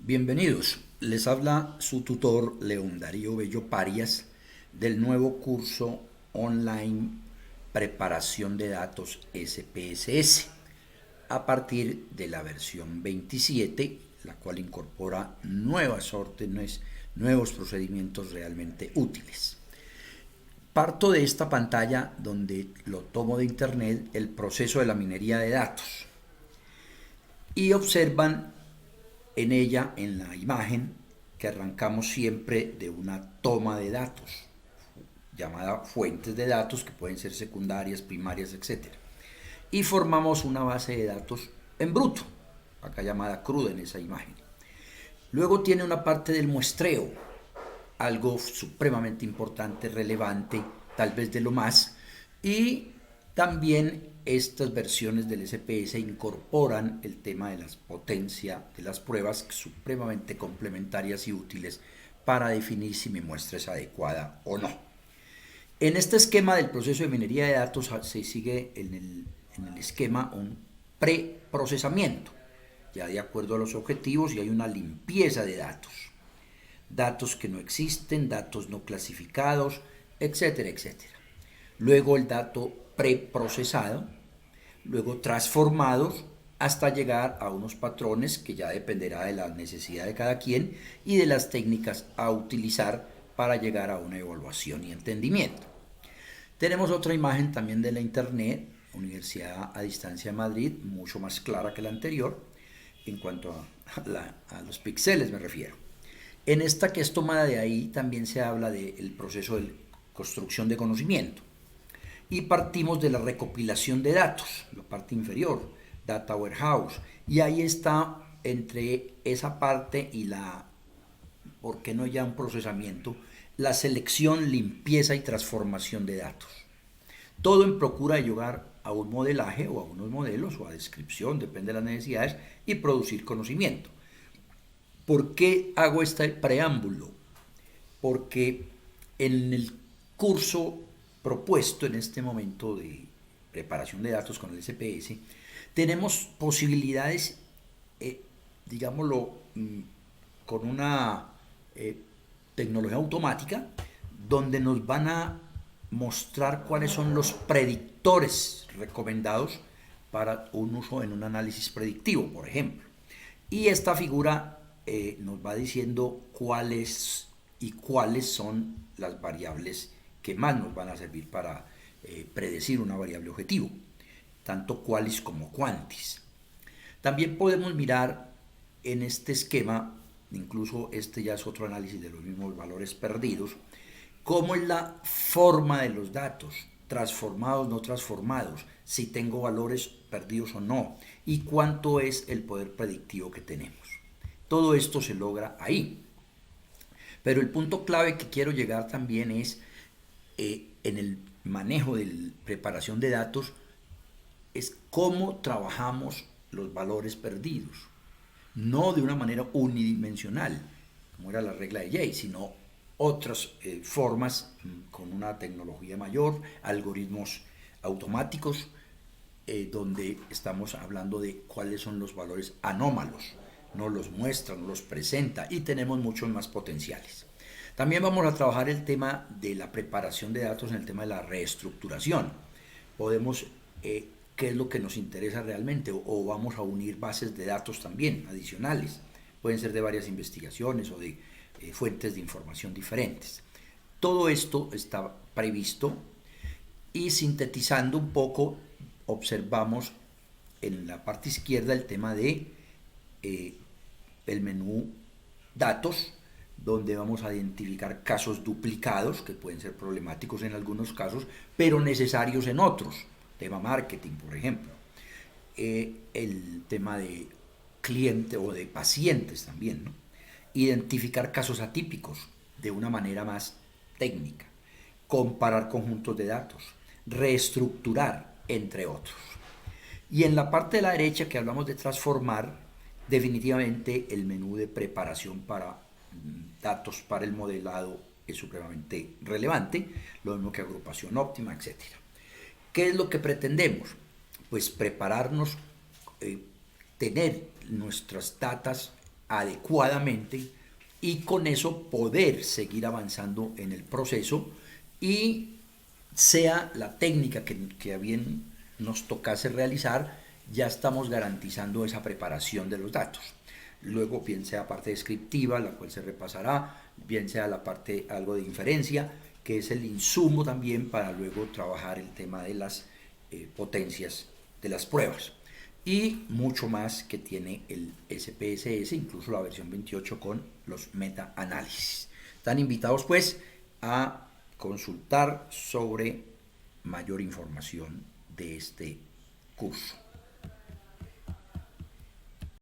Bienvenidos, les habla su tutor León Darío Bello Parias del nuevo curso online Preparación de Datos SPSS a partir de la versión 27, la cual incorpora nuevas órdenes, nuevos procedimientos realmente útiles. Parto de esta pantalla donde lo tomo de internet el proceso de la minería de datos y observan en ella, en la imagen, que arrancamos siempre de una toma de datos, llamada fuentes de datos, que pueden ser secundarias, primarias, etc. Y formamos una base de datos en bruto, acá llamada cruda en esa imagen. Luego tiene una parte del muestreo, algo supremamente importante, relevante, tal vez de lo más, y también estas versiones del SPS incorporan el tema de la potencia de las pruebas supremamente complementarias y útiles para definir si mi muestra es adecuada o no. En este esquema del proceso de minería de datos se sigue en el esquema un preprocesamiento, ya de acuerdo a los objetivos, y hay una limpieza de datos. Datos que no existen, datos no clasificados, etcétera, etcétera. Luego el dato preprocesado, luego transformados hasta llegar a unos patrones que ya dependerá de la necesidad de cada quien y de las técnicas a utilizar para llegar a una evaluación y entendimiento. Tenemos otra imagen también de la internet, Universidad a Distancia de Madrid, mucho más clara que la anterior, en cuanto a los píxeles me refiero. En esta que es tomada de ahí también se habla del proceso de construcción de conocimiento. Y partimos de la recopilación de datos, la parte inferior, Data Warehouse. Y ahí está entre esa parte y ¿por qué no ya un procesamiento? La selección, limpieza y transformación de datos. Todo en procura de llegar a un modelaje o a unos modelos o a descripción, depende de las necesidades, y producir conocimiento. ¿Por qué hago este preámbulo? Porque en el curso propuesto en este momento de preparación de datos con el SPS, tenemos posibilidades, digámoslo, con una tecnología automática, donde nos van a mostrar cuáles son los predictores recomendados para un uso en un análisis predictivo, por ejemplo. Y esta figura nos va diciendo cuáles son las variables que más nos van a servir para predecir una variable objetivo, tanto qualis como quantis. También podemos mirar en este esquema, incluso este ya es otro análisis de los mismos valores perdidos, cómo es la forma de los datos, transformados, no transformados, si tengo valores perdidos o no, y cuánto es el poder predictivo que tenemos. Todo esto se logra ahí. Pero el punto clave que quiero llegar también es en el manejo de la preparación de datos, es cómo trabajamos los valores perdidos. No de una manera unidimensional, como era la regla de Jay, sino otras formas con una tecnología mayor, algoritmos automáticos, donde estamos hablando de cuáles son los valores anómalos, nos los muestra, nos los presenta y tenemos muchos más potenciales. También vamos a trabajar el tema de la preparación de datos en el tema de la reestructuración. Podemos, ¿qué es lo que nos interesa realmente? O vamos a unir bases de datos también adicionales. Pueden ser de varias investigaciones o de fuentes de información diferentes. Todo esto está previsto y sintetizando un poco, observamos en la parte izquierda el tema de el menú datos, donde vamos a identificar casos duplicados que pueden ser problemáticos en algunos casos, pero necesarios en otros. Tema marketing, por ejemplo. El tema de cliente o de pacientes también, ¿no? Identificar casos atípicos de una manera más técnica. Comparar conjuntos de datos. Reestructurar, entre otros. Y en la parte de la derecha que hablamos de transformar, definitivamente el menú de preparación para datos para el modelado es supremamente relevante, lo mismo que agrupación óptima, etc. ¿Qué es lo que pretendemos? Pues prepararnos, tener nuestras datas adecuadamente y con eso poder seguir avanzando en el proceso y sea la técnica que a bien nos tocase realizar, ya estamos garantizando esa preparación de los datos. Luego, bien sea la parte descriptiva, la cual se repasará, bien sea la parte algo de inferencia, que es el insumo también para luego trabajar el tema de las potencias de las pruebas. Y mucho más que tiene el SPSS, incluso la versión 28 con los meta-análisis. Están invitados pues a consultar sobre mayor información de este curso.